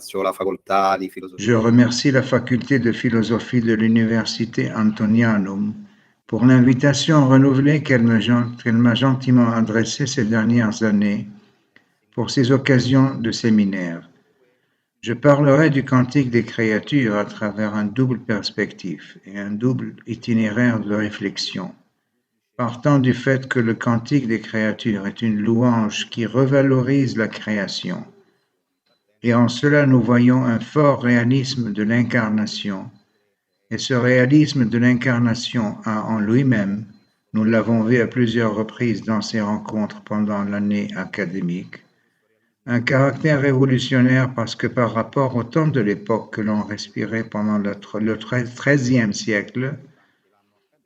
ringrazio la facoltà di filosofia. Je remercie la faculté de philosophie de l'Université Antonianum pour l'invitation renouvelée qu'elle m'a gentiment adressée ces dernières années pour ces occasions de séminaire. Je parlerai du cantique des créatures à travers un double perspective et un double itinéraire de réflexion. Partant du fait que le cantique des créatures est une louange qui revalorise la création, et en cela nous voyons un fort réalisme de l'incarnation, et ce réalisme de l'incarnation a en lui-même, nous l'avons vu à plusieurs reprises dans ces rencontres pendant l'année académique, un caractère révolutionnaire parce que par rapport au temps de l'époque que l'on respirait pendant le XIIIe siècle,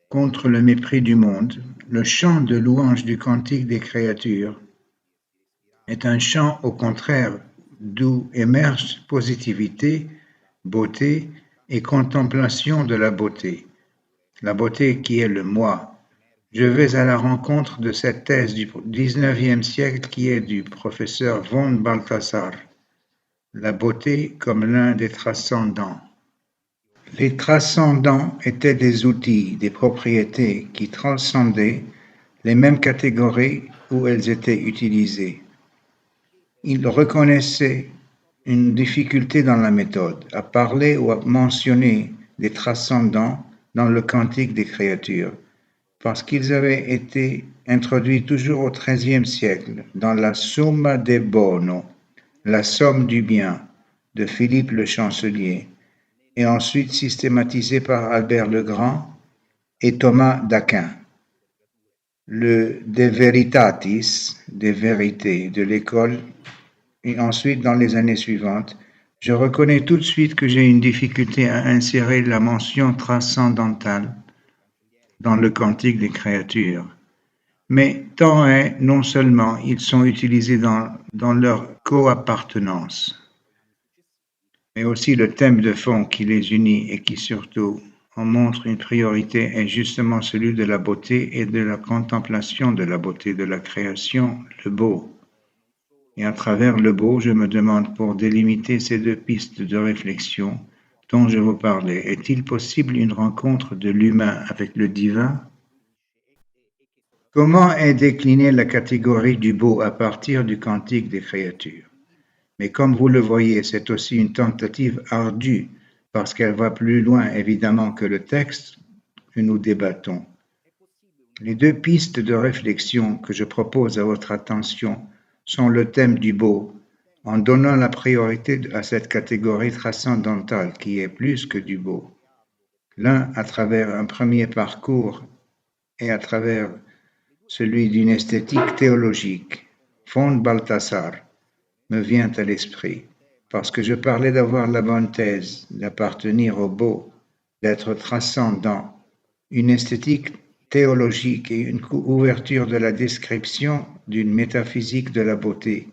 contre le mépris du monde, le chant de louange du cantique des créatures est un chant au contraire d'où émergent positivité, beauté et contemplation de la beauté qui est le moi. Je vais à la rencontre de cette thèse du XIXe siècle qui est du professeur von Balthasar, la beauté comme l'un des transcendants. Les transcendants étaient des outils, des propriétés qui transcendaient les mêmes catégories où elles étaient utilisées. Ils reconnaissaient une difficulté dans la méthode, à parler ou à mentionner des transcendants dans le cantique des créatures, parce qu'ils avaient été introduits toujours au XIIIe siècle dans la Summa de Bono, la somme du bien, de Philippe le Chancelier, et ensuite systématisés par Albert le Grand et Thomas d'Aquin. Le De Veritatis, des vérités de l'école, et ensuite dans les années suivantes, je reconnais tout de suite que j'ai une difficulté à insérer la mention transcendantale dans le cantique des créatures. Mais tant est, non seulement ils sont utilisés dans leur co-appartenance, mais aussi le thème de fond qui les unit et qui surtout en montre une priorité est justement celui de la beauté et de la contemplation de la beauté de la création, le beau. Et à travers le beau, je me demande pour délimiter ces deux pistes de réflexion dont je vous parlais, est-il possible une rencontre de l'humain avec le divin? Comment est déclinée la catégorie du beau à partir du cantique des créatures? Mais comme vous le voyez, c'est aussi une tentative ardue, parce qu'elle va plus loin évidemment que le texte que nous débattons. Les deux pistes de réflexion que je propose à votre attention sont le thème du beau, en donnant la priorité à cette catégorie transcendantale qui est plus que du beau. L'un à travers un premier parcours et à travers celui d'une esthétique théologique, von Balthasar, me vient à l'esprit, parce que je parlais d'avoir la bonne thèse, d'appartenir au beau, d'être transcendant, une esthétique théologique et une ouverture de la description d'une métaphysique de la beauté,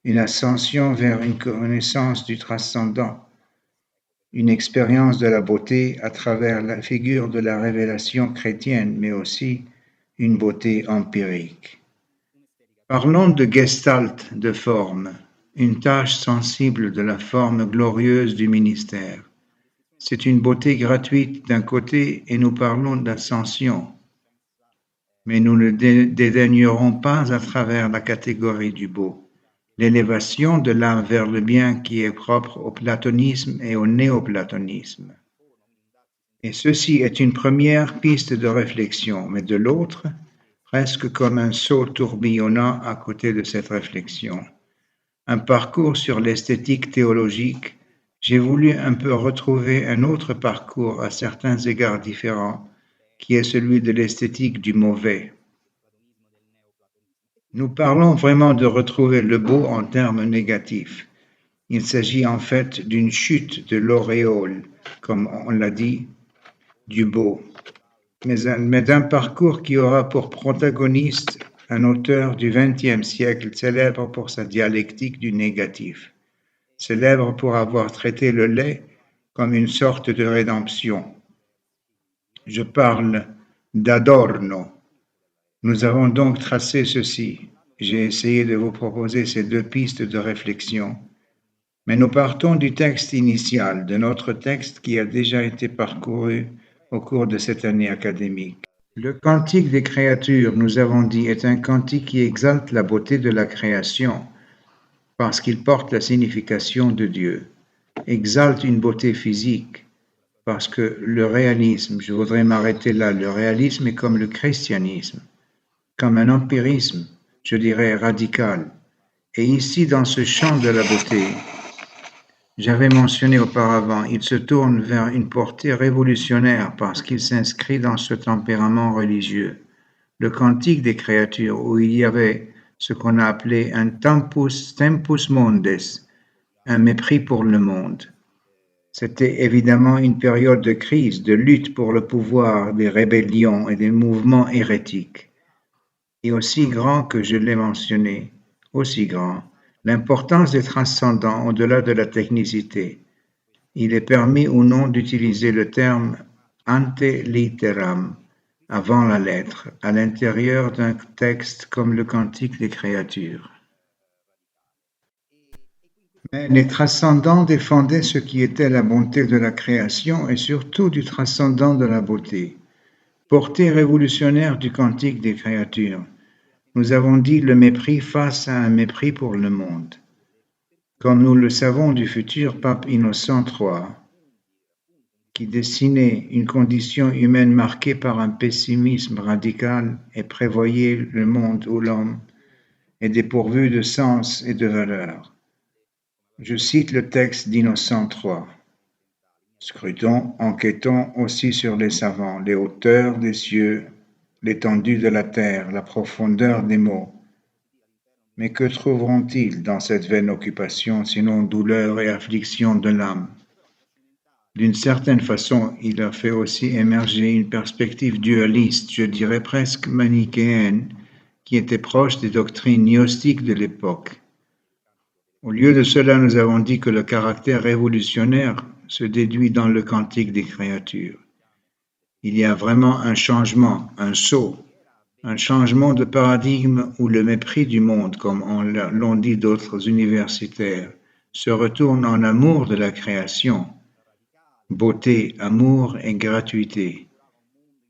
une ascension vers une connaissance du transcendant, une expérience de la beauté à travers la figure de la révélation chrétienne, mais aussi une beauté empirique. Parlons de gestalt, de forme, une tâche sensible de la forme glorieuse du ministère. C'est une beauté gratuite d'un côté et nous parlons d'ascension. Mais nous ne dédaignerons pas à travers la catégorie du beau, l'élévation de l'âme vers le bien qui est propre au platonisme et au néoplatonisme. Et ceci est une première piste de réflexion, mais de l'autre, presque comme un seau tourbillonnant à côté de cette réflexion. Un parcours sur l'esthétique théologique, j'ai voulu un peu retrouver un autre parcours à certains égards différents, qui est celui de l'esthétique du mauvais. Nous parlons vraiment de retrouver le beau en termes négatifs. Il s'agit en fait d'une chute de l'auréole, comme on l'a dit, du beau. Mais d'un parcours qui aura pour protagoniste un auteur du XXe siècle célèbre pour sa dialectique du négatif, célèbre pour avoir traité le laid comme une sorte de rédemption. Je parle d'Adorno. Nous avons donc tracé ceci. J'ai essayé de vous proposer ces deux pistes de réflexion Mais nous partons du texte initial, de notre texte qui a déjà été parcouru au cours de cette année académique. Le cantique des créatures, nous avons dit, est un cantique qui exalte la beauté de la création parce qu'il porte la signification de Dieu, exalte une beauté physique parce que le réalisme, je voudrais m'arrêter là, le réalisme est comme le christianisme, comme un empirisme, je dirais radical. Et ici, dans ce champ de la beauté, j'avais mentionné auparavant, il se tourne vers une portée révolutionnaire parce qu'il s'inscrit dans ce tempérament religieux. Le cantique des créatures, où il y avait ce qu'on a appelé un tempus mondes, un mépris pour le monde. C'était évidemment une période de crise, de lutte pour le pouvoir, des rébellions et des mouvements hérétiques. Et aussi grand que je l'ai mentionné, aussi grand, l'importance des transcendants au-delà de la technicité. Il est permis ou non d'utiliser le terme ante litteram, avant la lettre, à l'intérieur d'un texte comme le Cantique des créatures. Mais les transcendants défendaient ce qui était la bonté de la création et surtout du transcendant de la beauté. Portée révolutionnaire du Cantique des créatures. Nous avons dit le mépris face à un mépris pour le monde. Comme nous le savons du futur pape Innocent III, qui dessinait une condition humaine marquée par un pessimisme radical et prévoyait le monde où l'homme est dépourvu de sens et de valeur. Je cite le texte d'Innocent III. Scrutons, enquêtons aussi sur les savants, les hauteurs des cieux, l'étendue de la terre, la profondeur des mots. Mais que trouveront-ils dans cette vaine occupation, sinon douleur et affliction de l'âme? D'une certaine façon, il a fait aussi émerger une perspective dualiste, je dirais presque manichéenne, qui était proche des doctrines gnostiques de l'époque. Au lieu de cela, nous avons dit que le caractère révolutionnaire se déduit dans le cantique des créatures. Il y a vraiment un changement, un saut, un changement de paradigme où le mépris du monde, comme l'ont dit d'autres universitaires, se retourne en amour de la création. Beauté, amour et gratuité.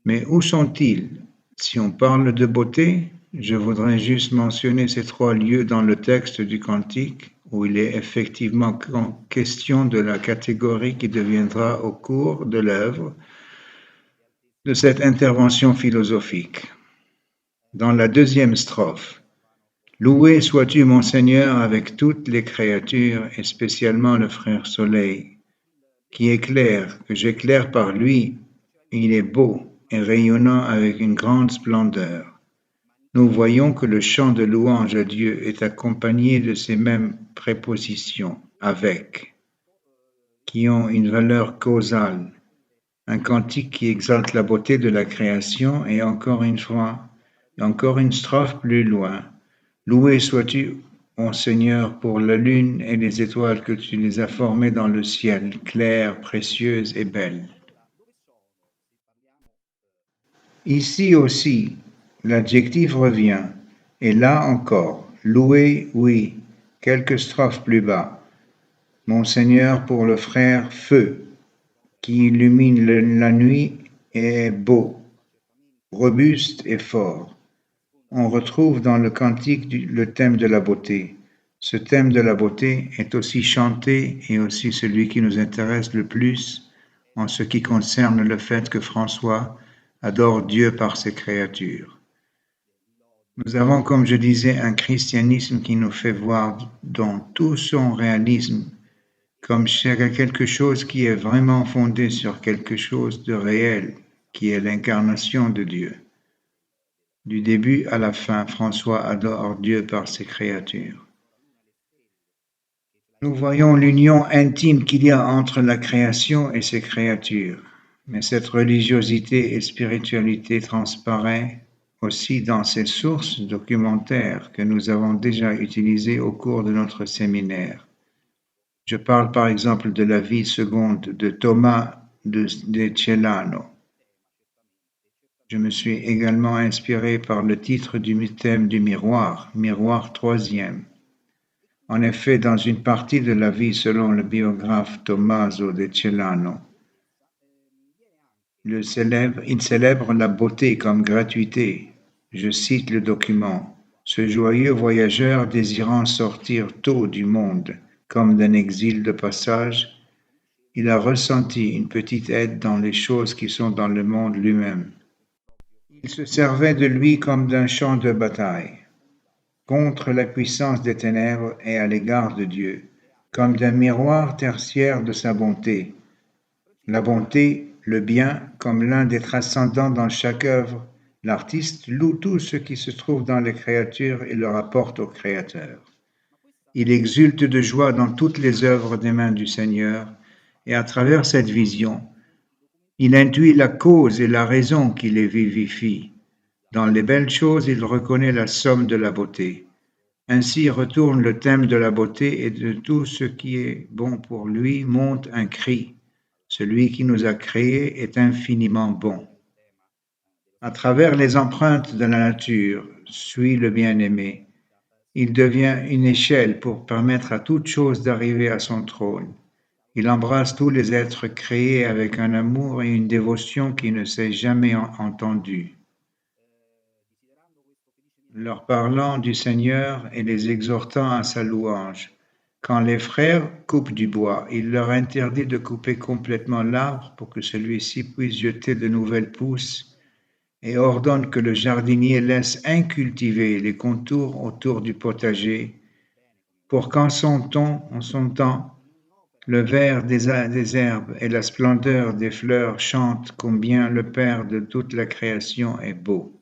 Mais où sont-ils? Si on parle de beauté, je voudrais juste mentionner ces trois lieux dans le texte du Cantique où il est effectivement question de la catégorie qui deviendra au cours de l'œuvre de cette intervention philosophique. Dans la deuxième strophe, loué sois-tu mon Seigneur avec toutes les créatures et spécialement le frère Soleil, qui éclaire, que j'éclaire par lui, il est beau et rayonnant avec une grande splendeur. Nous voyons que le chant de louange à Dieu est accompagné de ces mêmes prépositions, avec, qui ont une valeur causale, un cantique qui exalte la beauté de la création et encore une fois, encore une strophe plus loin, loué sois-tu, mon Seigneur, pour la lune et les étoiles que tu les as formées dans le ciel, claires, précieuses et belles. Ici aussi, l'adjectif revient, et là encore, loué, oui, quelques strophes plus bas. Mon Seigneur pour le frère feu, qui illumine la nuit et est beau, robuste et fort. On retrouve dans le cantique le thème de la beauté. Ce thème de la beauté est aussi chanté et aussi celui qui nous intéresse le plus en ce qui concerne le fait que François adore Dieu par ses créatures. Nous avons, comme je disais, un christianisme qui nous fait voir dans tout son réalisme comme quelque chose qui est vraiment fondé sur quelque chose de réel, qui est l'incarnation de Dieu. Du début à la fin, François adore Dieu par ses créatures. Nous voyons l'union intime qu'il y a entre la création et ses créatures, mais cette religiosité et spiritualité transparaît aussi dans ces sources documentaires que nous avons déjà utilisées au cours de notre séminaire. Je parle par exemple de la vie seconde de Thomas de Celano. Je me suis également inspiré par le titre du thème du miroir, miroir troisième. En effet, dans une partie de la vie, selon le biographe Tommaso de Celano, il célèbre la beauté comme gratuité. Je cite le document. Ce joyeux voyageur désirant sortir tôt du monde, comme d'un exil de passage, il a ressenti une petite aide dans les choses qui sont dans le monde lui-même. Il se servait de lui comme d'un champ de bataille, contre la puissance des ténèbres et à l'égard de Dieu, comme d'un miroir tertiaire de sa bonté. La bonté, le bien, comme l'un des transcendants dans chaque œuvre, l'artiste loue tout ce qui se trouve dans les créatures et le rapporte au Créateur. Il exulte de joie dans toutes les œuvres des mains du Seigneur, et à travers cette vision, il intuit la cause et la raison qui les vivifie. Dans les belles choses, il reconnaît la somme de la beauté. Ainsi retourne le thème de la beauté et de tout ce qui est bon pour lui monte un cri. Celui qui nous a créés est infiniment bon. À travers les empreintes de la nature, suit le bien-aimé. Il devient une échelle pour permettre à toute chose d'arriver à son trône. Il embrasse tous les êtres créés avec un amour et une dévotion qui ne s'est jamais entendue. Leur parlant du Seigneur et les exhortant à sa louange. Quand les frères coupent du bois, il leur interdit de couper complètement l'arbre pour que celui-ci puisse jeter de nouvelles pousses et ordonne que le jardinier laisse incultiver les contours autour du potager pour qu'en son temps, le vert des herbes et la splendeur des fleurs chantent combien le Père de toute la création est beau.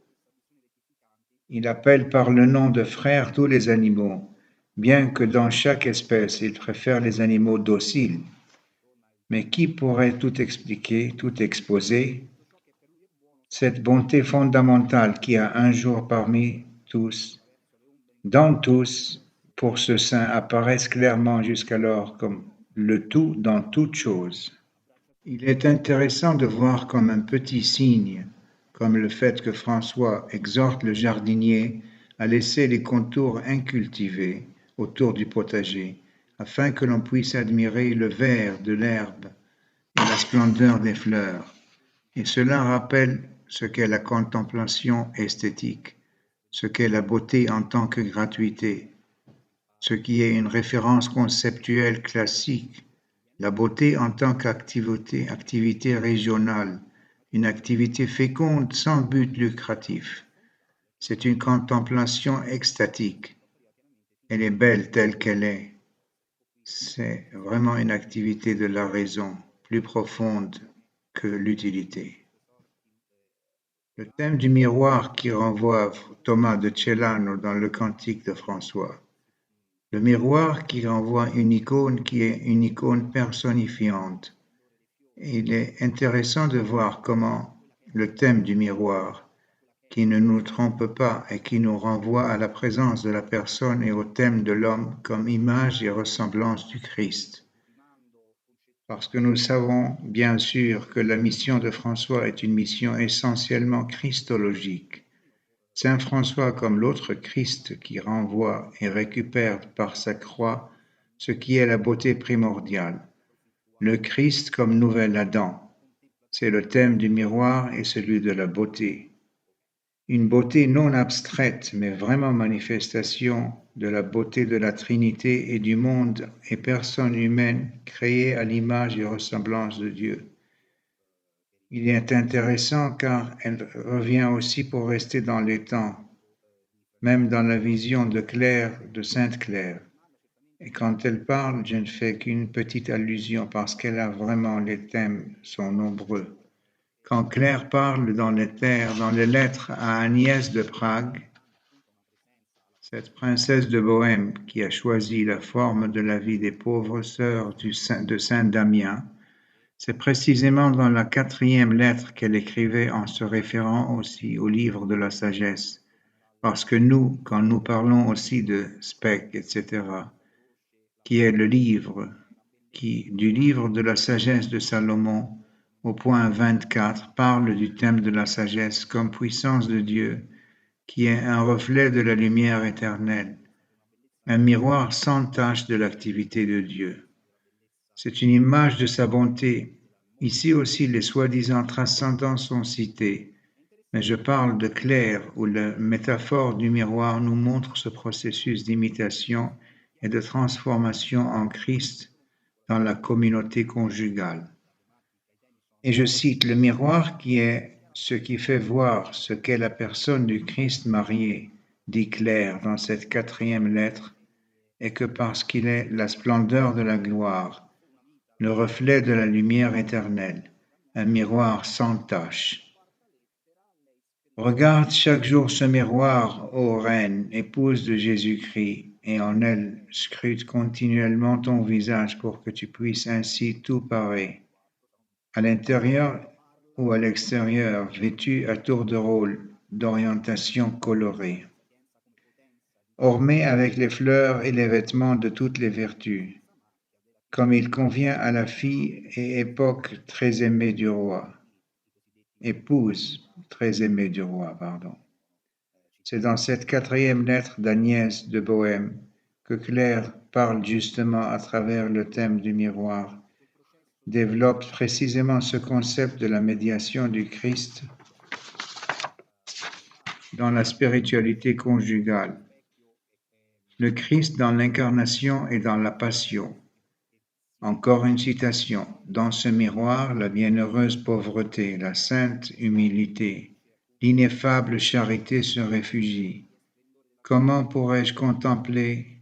Il appelle par le nom de frères tous les animaux, bien que dans chaque espèce il préfère les animaux dociles. Mais qui pourrait tout expliquer, tout exposer? Cette bonté fondamentale qui a un jour parmi tous, dans tous, pour ce saint apparaissent clairement jusqu'alors comme le tout dans toute chose. Il est intéressant de voir comme un petit signe, comme le fait que François exhorte le jardinier à laisser les contours incultivés autour du potager, afin que l'on puisse admirer le vert de l'herbe et la splendeur des fleurs. Et cela rappelle ce qu'est la contemplation esthétique, ce qu'est la beauté en tant que gratuité, ce qui est une référence conceptuelle classique, la beauté en tant qu'activité régionale, une activité féconde sans but lucratif. C'est une contemplation extatique. Elle est belle telle qu'elle est. C'est vraiment une activité de la raison, plus profonde que l'utilité. Le thème du miroir qui renvoie à Thomas de Celano dans le Cantique de François. Le miroir qui renvoie une icône qui est une icône personnifiante. Il est intéressant de voir comment le thème du miroir, qui ne nous trompe pas et qui nous renvoie à la présence de la personne et au thème de l'homme comme image et ressemblance du Christ. Parce que nous savons bien sûr que la mission de François est une mission essentiellement christologique. Saint François comme l'autre Christ qui renvoie et récupère par sa croix ce qui est la beauté primordiale. Le Christ comme nouvel Adam. C'est le thème du miroir et celui de la beauté. Une beauté non abstraite, mais vraiment manifestation de la beauté de la Trinité et du monde et personne humaine créée à l'image et ressemblance de Dieu. Il est intéressant car elle revient aussi pour rester dans les temps, même dans la vision de Claire, de Sainte Claire. Et quand elle parle, je ne fais qu'une petite allusion parce qu'elle a vraiment, les thèmes sont nombreux. Quand Claire parle dans les lettres à Agnès de Prague, cette princesse de Bohême qui a choisi la forme de la vie des pauvres sœurs de Saint Damien, c'est précisément dans la 4e lettre qu'elle écrivait en se référant aussi au livre de la sagesse. Parce que nous, quand nous parlons aussi de Spec, etc., qui est le livre, du livre de la sagesse de Salomon, au point 24, parle du thème de la sagesse comme puissance de Dieu, qui est un reflet de la lumière éternelle. un miroir sans tache de l'activité de Dieu. C'est une image de sa bonté. Ici aussi, les soi-disant transcendants sont cités, mais je parle de clair, où la métaphore du miroir nous montre ce processus d'imitation et de transformation en Christ dans la communauté conjugale. Et je cite le miroir qui est ce qui fait voir ce qu'est la personne du Christ marié, dit Claire dans cette 4e lettre, et que parce qu'il est la splendeur de la gloire, le reflet de la lumière éternelle, un miroir sans tache. Regarde chaque jour ce miroir, ô Reine, épouse de Jésus-Christ, et en elle scrute continuellement ton visage pour que tu puisses ainsi tout parer, à l'intérieur ou à l'extérieur, vêtu à tour de rôle d'orientation colorée, orné avec les fleurs et les vêtements de toutes les vertus, comme il convient à la fille et époque très aimée du roi, épouse très aimée du roi, pardon. C'est dans cette 4e lettre d'Agnès de Bohême que Claire parle justement à travers le thème du miroir, développe précisément ce concept de la médiation du Christ dans la spiritualité conjugale. Le Christ dans l'incarnation et dans la passion. Encore une citation. Dans ce miroir, la bienheureuse pauvreté, la sainte humilité, l'ineffable charité se réfugie. Comment pourrais-je contempler,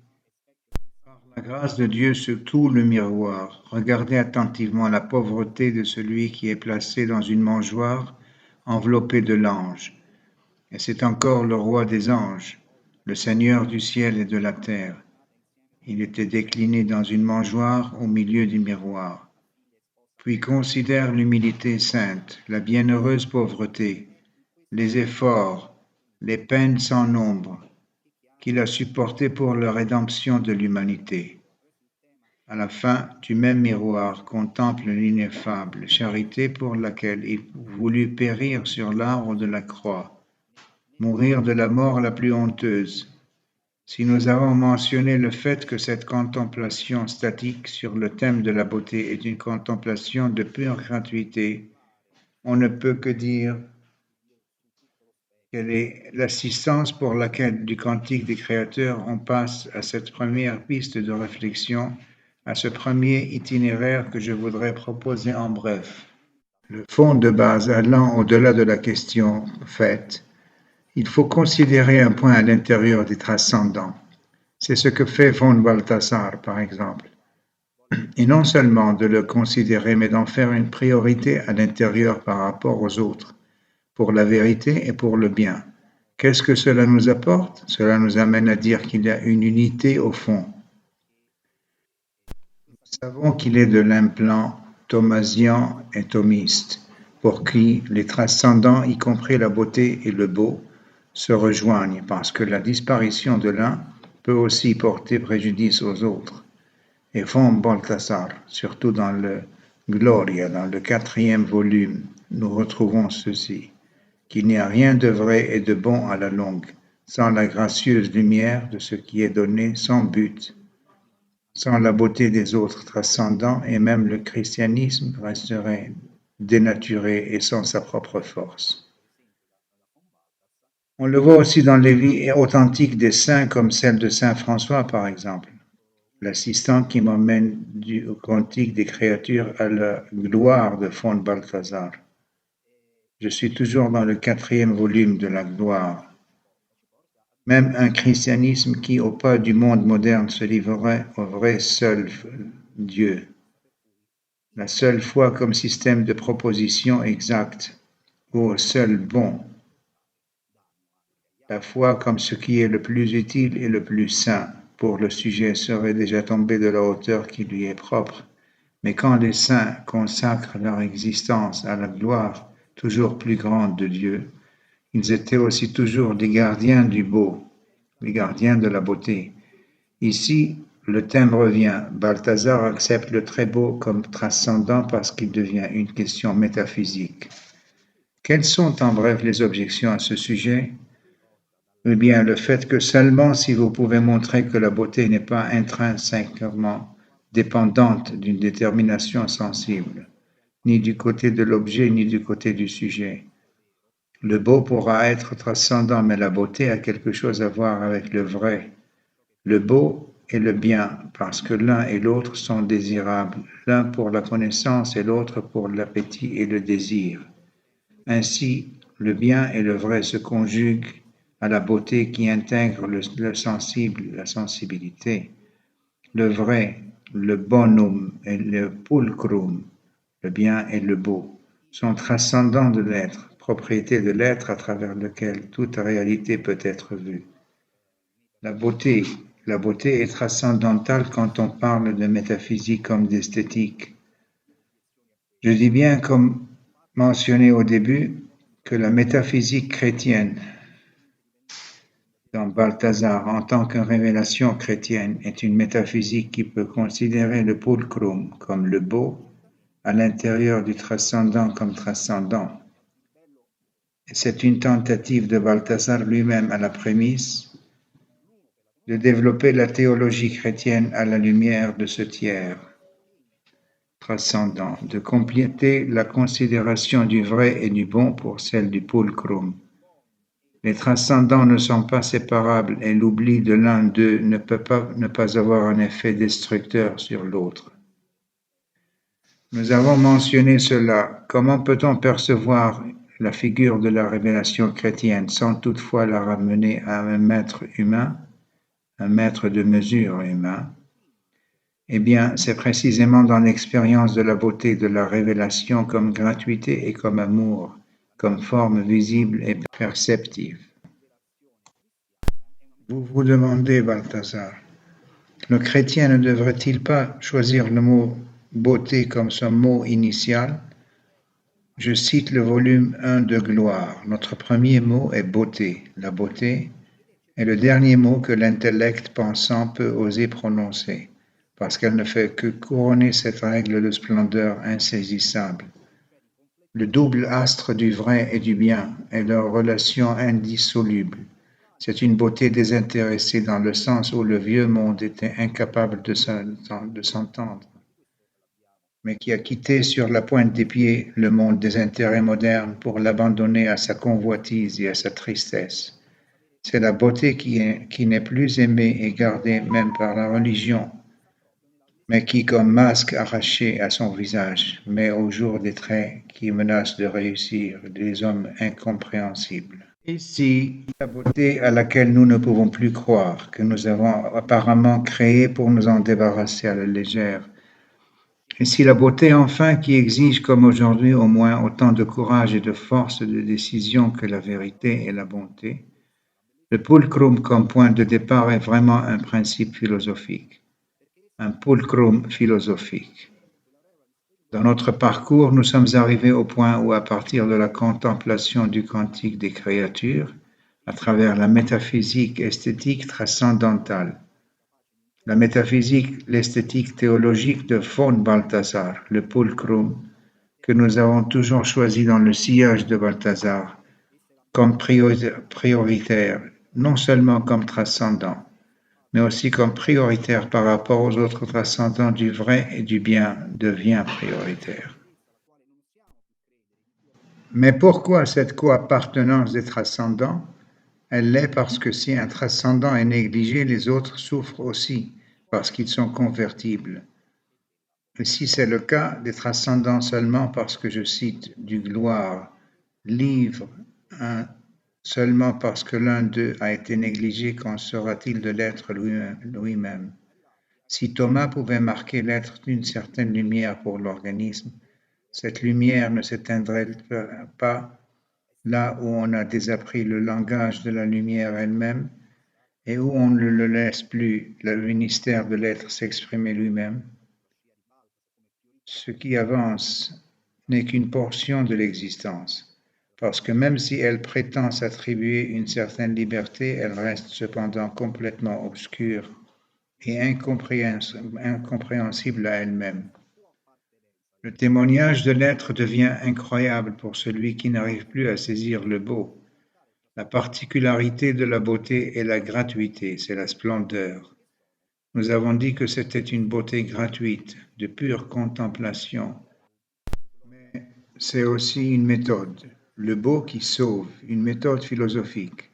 par la grâce de Dieu, sur tout le miroir, regarder attentivement la pauvreté de celui qui est placé dans une mangeoire enveloppée de l'ange. Et c'est encore le roi des anges, le Seigneur du ciel et de la terre. Il était décliné dans une mangeoire au milieu du miroir. Puis considère l'humilité sainte, la bienheureuse pauvreté, les efforts, les peines sans nombre qu'il a supportés pour la rédemption de l'humanité. À la fin du même miroir, contemple l'ineffable charité pour laquelle il voulut périr sur l'arbre de la croix, mourir de la mort la plus honteuse. Si nous avons mentionné le fait que cette contemplation statique sur le thème de la beauté est une contemplation de pure gratuité, on ne peut que dire quelle est l'assistance pour laquelle du Cantique des Créateurs on passe à cette première piste de réflexion, à ce premier itinéraire que je voudrais proposer en bref. Le fond de base allant au-delà de la question faite, il faut considérer un point à l'intérieur des transcendants. C'est ce que fait von Balthasar, par exemple. Et non seulement de le considérer, mais d'en faire une priorité à l'intérieur par rapport aux autres, pour la vérité et pour le bien. Qu'est-ce que cela nous apporte? Cela nous amène à dire qu'il y a une unité au fond. Nous savons qu'il est de l'implant thomasian et thomiste, pour qui les transcendants, y compris la beauté et le beau, se rejoignent, parce que la disparition de l'un peut aussi porter préjudice aux autres. Et von Balthasar, surtout dans le Gloria, dans le 4e volume, nous retrouvons ceci, qu'il n'y a rien de vrai et de bon à la longue, sans la gracieuse lumière de ce qui est donné sans but, sans la beauté des autres transcendants, et même le christianisme resterait dénaturé et sans sa propre force. On le voit aussi dans les vies authentiques des saints, comme celle de saint François, par exemple, l'assistant qui m'emmène du Cantique des Créatures à la gloire de von Balthasar. Je suis toujours dans le 4e volume de la gloire. Même un christianisme qui, au pas du monde moderne, se livrerait au vrai seul Dieu. La seule foi comme système de proposition exacte, ou au seul bon. La foi comme ce qui est le plus utile et le plus saint pour le sujet serait déjà tombé de la hauteur qui lui est propre. Mais quand les saints consacrent leur existence à la gloire toujours plus grande de Dieu, ils étaient aussi toujours des gardiens du beau, les gardiens de la beauté. Ici, le thème revient. Balthasar accepte le très beau comme transcendant parce qu'il devient une question métaphysique. Quelles sont en bref les objections à ce sujet? Eh bien, le fait que seulement si vous pouvez montrer que la beauté n'est pas intrinsèquement dépendante d'une détermination sensible, ni du côté de l'objet, ni du côté du sujet. Le beau pourra être transcendant, mais la beauté a quelque chose à voir avec le vrai, le beau et le bien, parce que l'un et l'autre sont désirables, l'un pour la connaissance et l'autre pour l'appétit et le désir. Ainsi, le bien et le vrai se conjuguent à la beauté qui intègre le sensible, la sensibilité. Le vrai, le bonum et le pulchrum, le bien et le beau, sont transcendants de l'être, propriété de l'être à travers lequel toute réalité peut être vue. La beauté, la beauté est transcendantale quand on parle de métaphysique comme d'esthétique. Je dis bien, comme mentionné au début, que la métaphysique chrétienne, dans Balthazar, en tant que révélation chrétienne, est une métaphysique qui peut considérer le pulchrum comme le beau, à l'intérieur du transcendant comme transcendant. Et c'est une tentative de Balthazar lui-même à la prémisse de développer la théologie chrétienne à la lumière de ce tiers transcendant, de compléter la considération du vrai et du bon pour celle du pulchrum. Les transcendants ne sont pas séparables et l'oubli de l'un d'eux ne peut pas ne pas avoir un effet destructeur sur l'autre. Nous avons mentionné cela. Comment peut-on percevoir la figure de la révélation chrétienne sans toutefois la ramener à un maître humain, un maître de mesure humain? Eh bien, c'est précisément dans l'expérience de la beauté de la révélation comme gratuité et comme amour, comme forme visible et perceptive. Vous vous demandez, Balthazar, le chrétien ne devrait-il pas choisir le mot beauté comme son mot initial? Je cite le volume 1 de Gloire. Notre premier mot est beauté. La beauté est le dernier mot que l'intellect pensant peut oser prononcer, parce qu'elle ne fait que couronner cette règle de splendeur insaisissable. Le double astre du vrai et du bien est leur relation indissoluble. C'est une beauté désintéressée dans le sens où le vieux monde était incapable de s'entendre, mais qui a quitté sur la pointe des pieds le monde des intérêts modernes pour l'abandonner à sa convoitise et à sa tristesse. C'est la beauté qui n'est plus aimée et gardée même par la religion, mais qui, comme masque arraché à son visage, met au jour des traits qui menacent de réussir des hommes incompréhensibles. Ici, la beauté à laquelle nous ne pouvons plus croire, que nous avons apparemment créée pour nous en débarrasser à la légère. Ici, la beauté enfin qui exige, comme aujourd'hui, au moins autant de courage et de force de décision que la vérité et la bonté. Le pulchrum comme point de départ est vraiment un principe philosophique, un pulchrum philosophique. Dans notre parcours, nous sommes arrivés au point où, à partir de la contemplation du cantique des créatures, à travers la métaphysique esthétique transcendantale, la métaphysique, l'esthétique théologique de von Balthasar, le pulchrum, que nous avons toujours choisi dans le sillage de Balthasar, comme prioritaire, non seulement comme transcendant, mais aussi comme prioritaire par rapport aux autres transcendants du vrai et du bien, devient prioritaire. Mais pourquoi cette coappartenance des transcendants? Elle l'est parce que si un transcendant est négligé, les autres souffrent aussi, parce qu'ils sont convertibles. Et si c'est le cas des transcendants seulement parce que je cite du Gloire, livre 1, seulement parce que l'un d'eux a été négligé, qu'en sera-t-il de l'être lui-même? Si Thomas pouvait marquer l'être d'une certaine lumière pour l'organisme, cette lumière ne s'éteindrait pas là où on a désappris le langage de la lumière elle-même et où on ne le laisse plus, le ministère de l'être, s'exprimer lui-même. Ce qui avance n'est qu'une portion de l'existence, parce que même si elle prétend s'attribuer une certaine liberté, elle reste cependant complètement obscure et incompréhensible à elle-même. Le témoignage de l'être devient incroyable pour celui qui n'arrive plus à saisir le beau. La particularité de la beauté est la gratuité, c'est la splendeur. Nous avons dit que c'était une beauté gratuite, de pure contemplation, mais c'est aussi une méthode. Le beau qui sauve, une méthode philosophique.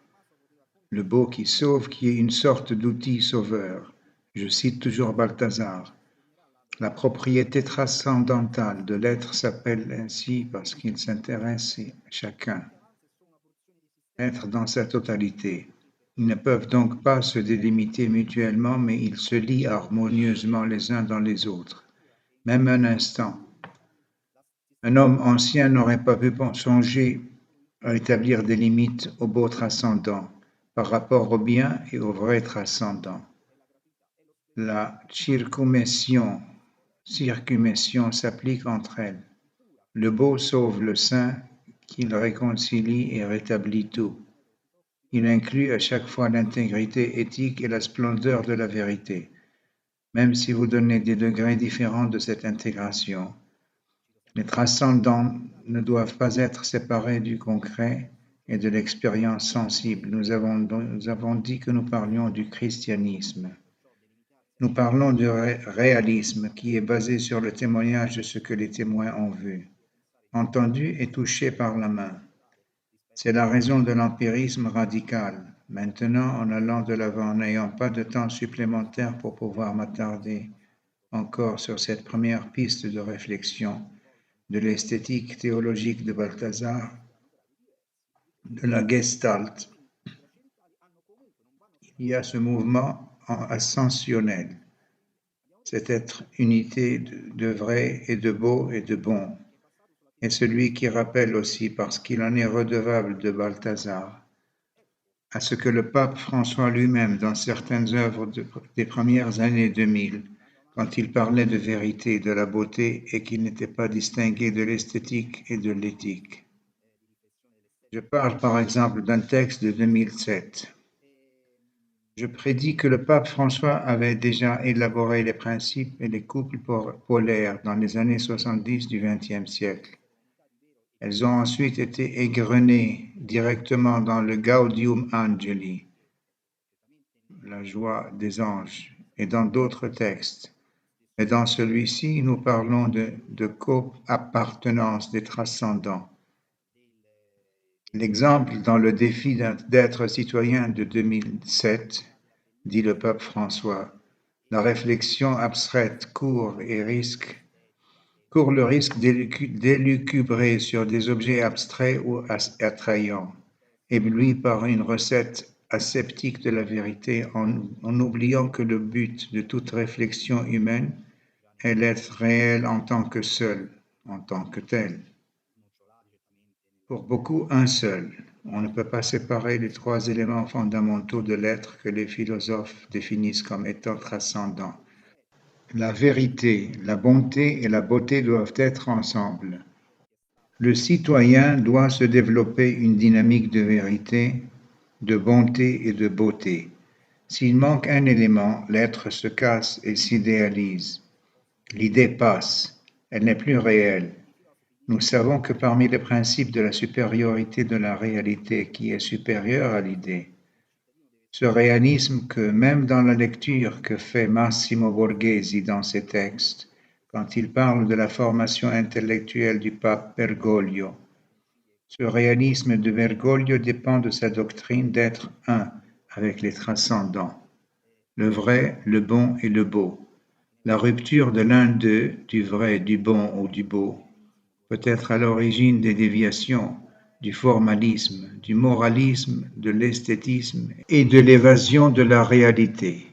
Le beau qui sauve, qui est une sorte d'outil sauveur. Je cite toujours Balthazar. La propriété transcendantale de l'être s'appelle ainsi parce qu'il s'intéresse à chacun, être dans sa totalité. Ils ne peuvent donc pas se délimiter mutuellement, mais ils se lient harmonieusement les uns dans les autres. Même un instant. Un homme ancien n'aurait pas pu songer à établir des limites au beau transcendant par rapport au bien et au vrai transcendant. La circummission s'applique entre elles. Le beau sauve le saint, qu'il réconcilie et rétablit tout. Il inclut à chaque fois l'intégrité éthique et la splendeur de la vérité, même si vous donnez des degrés différents de cette intégration. Les transcendants ne doivent pas être séparés du concret et de l'expérience sensible. Nous avons dit que nous parlions du christianisme. Nous parlons du réalisme qui est basé sur le témoignage de ce que les témoins ont vu, entendu et touché par la main. C'est la raison de l'empirisme radical. Maintenant, en allant de l'avant, n'ayant pas de temps supplémentaire pour pouvoir m'attarder encore sur cette première piste de réflexion de l'esthétique théologique de Balthazar, de la Gestalt, il y a ce mouvement ascensionnel, cette être unité de vrai et de beau et de bon, et celui qui rappelle aussi, parce qu'il en est redevable de Balthazar, à ce que le pape François lui-même, dans certaines œuvres des premières années 2000, quand il parlait de vérité, de la beauté, et qu'il n'était pas distingué de l'esthétique et de l'éthique. Je parle par exemple d'un texte de 2007. Je prédis que le pape François avait déjà élaboré les principes et les couples polaires dans les années 70 du XXe siècle. Elles ont ensuite été égrenées directement dans le Gaudium Angeli, la joie des anges, et dans d'autres textes. Mais dans celui-ci, nous parlons de co-appartenance des transcendants. L'exemple dans le défi d'être citoyen de 2007, dit le pape François, la réflexion abstraite court le risque d'élucubrer sur des objets abstraits ou attrayants, ébloui par une recette aseptique de la vérité en oubliant que le but de toute réflexion humaine est l'être réel en tant que seul, en tant que tel. Pour beaucoup, un seul. On ne peut pas séparer les trois éléments fondamentaux de l'être que les philosophes définissent comme étant transcendants. La vérité, la bonté et la beauté doivent être ensemble. Le citoyen doit se développer une dynamique de vérité, de bonté et de beauté. S'il manque un élément, l'être se casse et s'idéalise. L'idée passe, elle n'est plus réelle. Nous savons que parmi les principes de la supériorité de la réalité qui est supérieure à l'idée, ce réalisme que même dans la lecture que fait Massimo Borghese dans ses textes, quand il parle de la formation intellectuelle du pape Bergoglio, ce réalisme de Bergoglio dépend de sa doctrine d'être un avec les transcendants, le vrai, le bon et le beau. La rupture de l'un d'eux, du vrai, du bon ou du beau, peut être à l'origine des déviations, du formalisme, du moralisme, de l'esthétisme et de l'évasion de la réalité.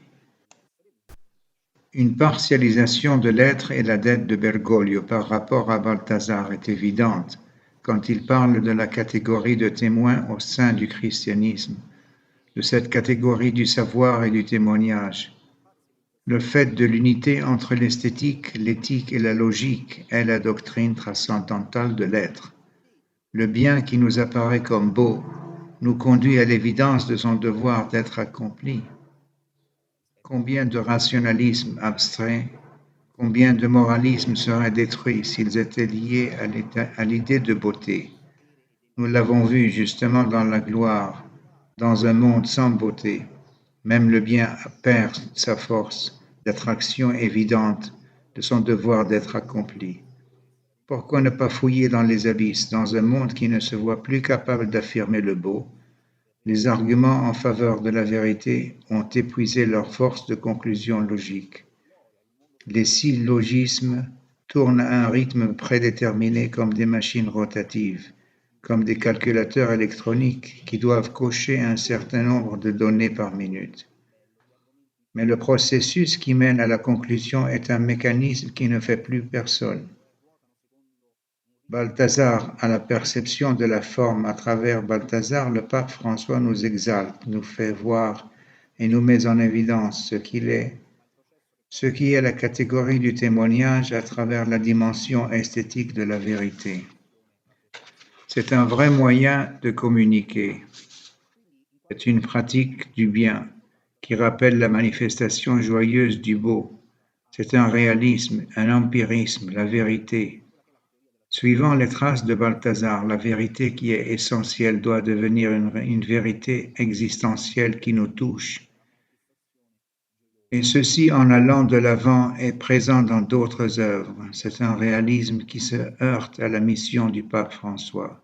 Une partialisation de l'être et la dette de Bergoglio par rapport à Balthazar est évidente quand il parle de la catégorie de témoins au sein du christianisme, de cette catégorie du savoir et du témoignage. Le fait de l'unité entre l'esthétique, l'éthique et la logique est la doctrine transcendantale de l'être. Le bien qui nous apparaît comme beau nous conduit à l'évidence de son devoir d'être accompli. Combien de rationalisme abstrait, combien de moralisme serait détruit s'ils étaient liés à l'idée de beauté. Nous l'avons vu justement dans la gloire, dans un monde sans beauté. Même le bien perd sa force d'attraction évidente de son devoir d'être accompli. Pourquoi ne pas fouiller dans les abysses, dans un monde qui ne se voit plus capable d'affirmer le beau? Les arguments en faveur de la vérité ont épuisé leur force de conclusion logique. Les syllogismes tournent à un rythme prédéterminé comme des machines rotatives, comme des calculateurs électroniques qui doivent cocher un certain nombre de données par minute. Mais le processus qui mène à la conclusion est un mécanisme qui ne fait plus personne. Balthazar a la perception de la forme. À travers Balthazar, le pape François nous exalte, nous fait voir et nous met en évidence ce qui est la catégorie du témoignage à travers la dimension esthétique de la vérité. C'est un vrai moyen de communiquer. C'est une pratique du bien qui rappelle la manifestation joyeuse du beau. C'est un réalisme, un empirisme, la vérité. Suivant les traces de Balthazar, la vérité qui est essentielle doit devenir une vérité existentielle qui nous touche. Et ceci en allant de l'avant est présent dans d'autres œuvres. C'est un réalisme qui se heurte à la mission du pape François,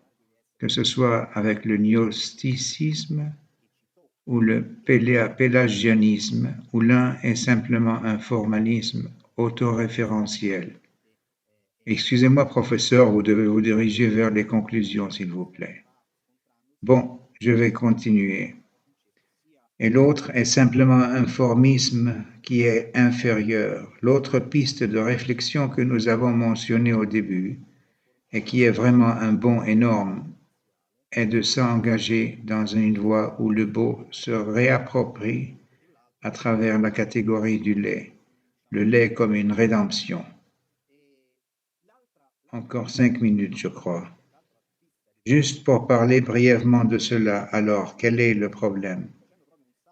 que ce soit avec le gnosticisme ou le pélagianisme, où l'un est simplement un formalisme autoréférentiel. Excusez-moi, professeur, vous devez vous diriger vers les conclusions, s'il vous plaît. Bon, je vais continuer. Et l'autre est simplement un formisme qui est inférieur. L'autre piste de réflexion que nous avons mentionnée au début, et qui est vraiment un bond énorme, est de s'engager dans une voie où le beau se réapproprie à travers la catégorie du lait, le lait comme une rédemption. Encore 5 minutes, je crois. Juste pour parler brièvement de cela, alors, quel est le problème?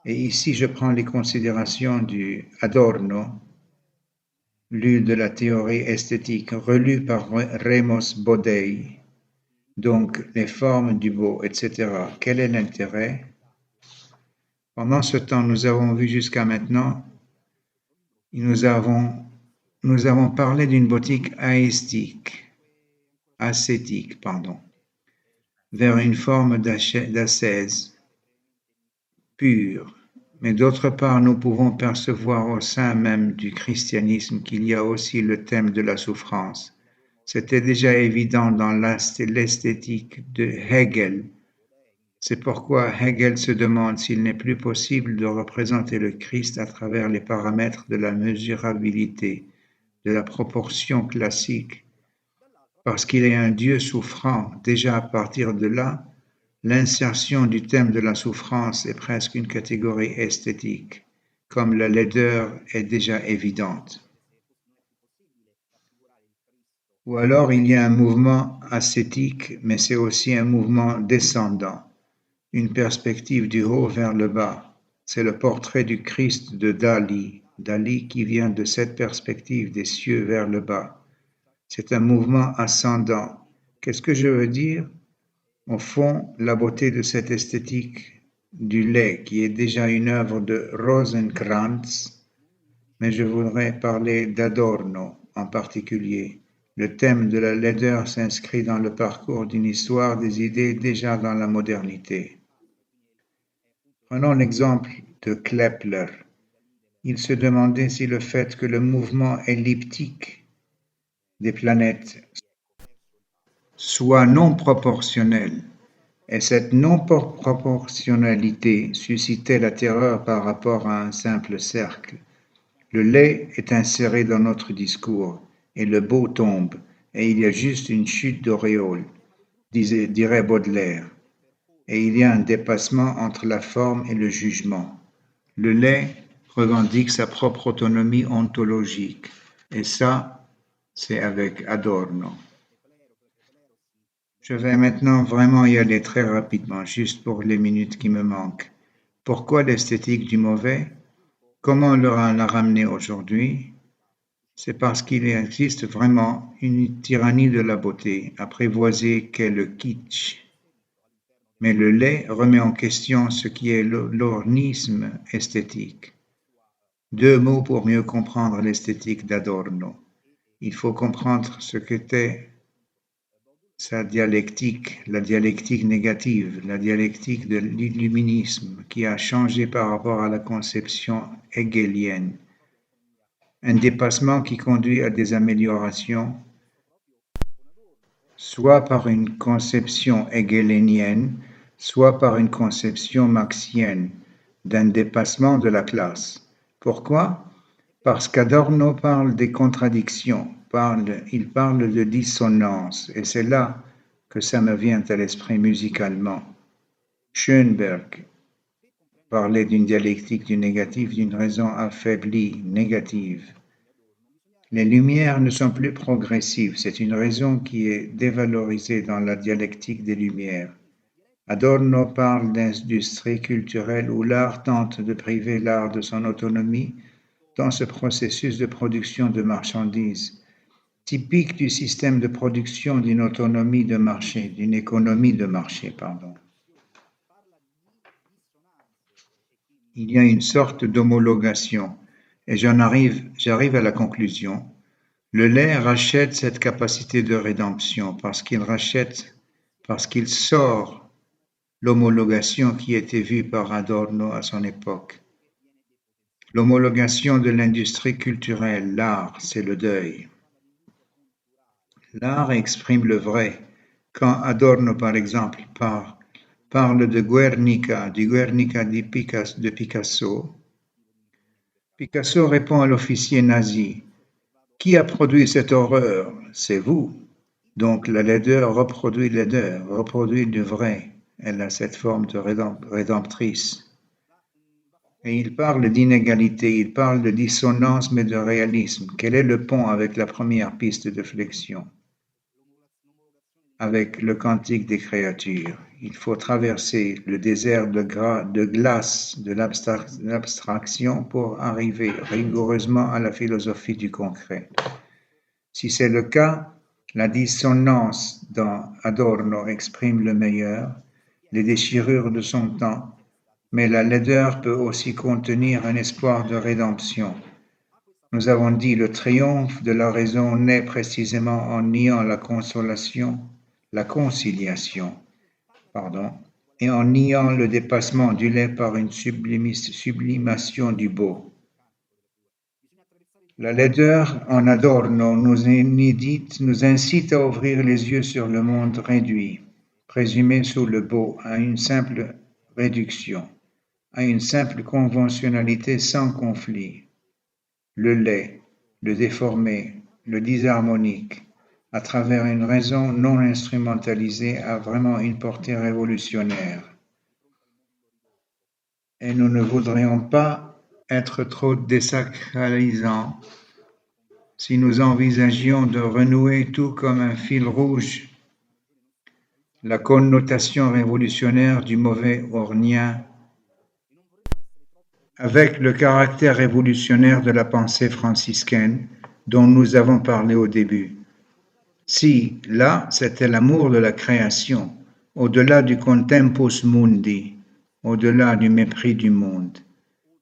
Et ici, je prends les considérations du Adorno, lu de la théorie esthétique, relu par Remus Bodei, donc les formes du beau, etc. Quel est l'intérêt? Pendant ce temps, nous avons vu jusqu'à maintenant, nous avons parlé d'une boutique ascétique, vers une forme d'ascèse pure. Mais d'autre part, nous pouvons percevoir au sein même du christianisme qu'il y a aussi le thème de la souffrance. C'était déjà évident dans l'esthétique de Hegel. C'est pourquoi Hegel se demande s'il n'est plus possible de représenter le Christ à travers les paramètres de la mesurabilité, de la proportion classique, parce qu'il est un Dieu souffrant. Déjà à partir de là, l'insertion du thème de la souffrance est presque une catégorie esthétique, comme la laideur est déjà évidente. Ou alors il y a un mouvement ascétique, mais c'est aussi un mouvement descendant, une perspective du haut vers le bas. C'est le portrait du Christ de Dali qui vient de cette perspective des cieux vers le bas. C'est un mouvement ascendant. Qu'est-ce que je veux dire? Au fond, la beauté de cette esthétique du lait, qui est déjà une œuvre de Rosenkrantz, mais je voudrais parler d'Adorno en particulier. Le thème de la laideur s'inscrit dans le parcours d'une histoire des idées déjà dans la modernité. Prenons l'exemple de Kepler. Il se demandait si le fait que le mouvement elliptique des planètes soit non proportionnel, et cette non-proportionnalité suscitait la terreur par rapport à un simple cercle. Le lait est inséré dans notre discours, et le beau tombe, et il y a juste une chute d'auréole, dirait Baudelaire, et il y a un dépassement entre la forme et le jugement. Le lait revendique sa propre autonomie ontologique, et ça, c'est avec Adorno. Je vais maintenant vraiment y aller très rapidement, juste pour les minutes qui me manquent. Pourquoi l'esthétique du mauvais? Comment la ramener aujourd'hui? C'est parce qu'il existe vraiment une tyrannie de la beauté, apprivoisée qu'est le kitsch. Mais le lait remet en question ce qui est l'ornisme esthétique. 2 mots pour mieux comprendre l'esthétique d'Adorno. Il faut comprendre ce qu'était sa dialectique, la dialectique négative, la dialectique de l'illuminisme qui a changé par rapport à la conception hegelienne. Un dépassement qui conduit à des améliorations, soit par une conception hegelienne, soit par une conception marxienne, d'un dépassement de la classe. Pourquoi? Parce qu'Adorno parle des contradictions, il parle de dissonance, et c'est là que ça me vient à l'esprit musicalement. Schoenberg parlait d'une dialectique du négatif, d'une raison affaiblie, négative. Les lumières ne sont plus progressives, c'est une raison qui est dévalorisée dans la dialectique des lumières. Adorno parle d'industrie culturelle où l'art tente de priver l'art de son autonomie dans ce processus de production de marchandises, typique du système de production d'une autonomie de marché, d'une économie de marché, pardon. Il y a une sorte d'homologation, et j'arrive à la conclusion. Le lait rachète cette capacité de rédemption parce qu'il sort l'homologation qui était vue par Adorno à son époque. L'homologation de l'industrie culturelle, l'art, c'est le deuil. L'art exprime le vrai. Quand Adorno, par exemple, parle de Guernica, du Guernica de Picasso, Picasso répond à l'officier nazi. Qui a produit cette horreur? C'est vous. Donc la laideur reproduit laideur, reproduit le vrai. Elle a cette forme de rédemptrice. Et il parle d'inégalité, il parle de dissonance mais de réalisme. Quel est le pont avec la première piste de flexion? Avec le cantique des créatures. Il faut traverser le désert de glace de l'abstraction pour arriver rigoureusement à la philosophie du concret. Si c'est le cas, la dissonance dans Adorno exprime le meilleur, les déchirures de son temps, mais la laideur peut aussi contenir un espoir de rédemption. Nous avons dit le triomphe de la raison naît précisément en niant la conciliation, et en niant le dépassement du lait par une sublimation du beau. La laideur en Adorno nous incite à ouvrir les yeux sur le monde réduit, présumé sous le beau, à une simple réduction, à une simple conventionnalité sans conflit. Le laid, le déformé, le disharmonique, à travers une raison non instrumentalisée, a vraiment une portée révolutionnaire. Et nous ne voudrions pas être trop désacralisants si nous envisagions de renouer tout comme un fil rouge la connotation révolutionnaire du mauvais ornien avec le caractère révolutionnaire de la pensée franciscaine dont nous avons parlé au début. Si, là, c'était l'amour de la création, au-delà du contempus mundi, au-delà du mépris du monde.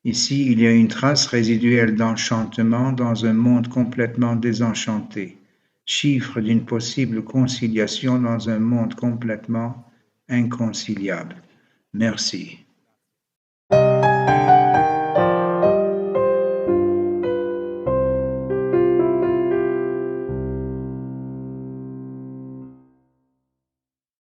Ici, il y a une trace résiduelle d'enchantement dans un monde complètement désenchanté, chiffre d'une possible conciliation dans un monde complètement inconciliable. Merci.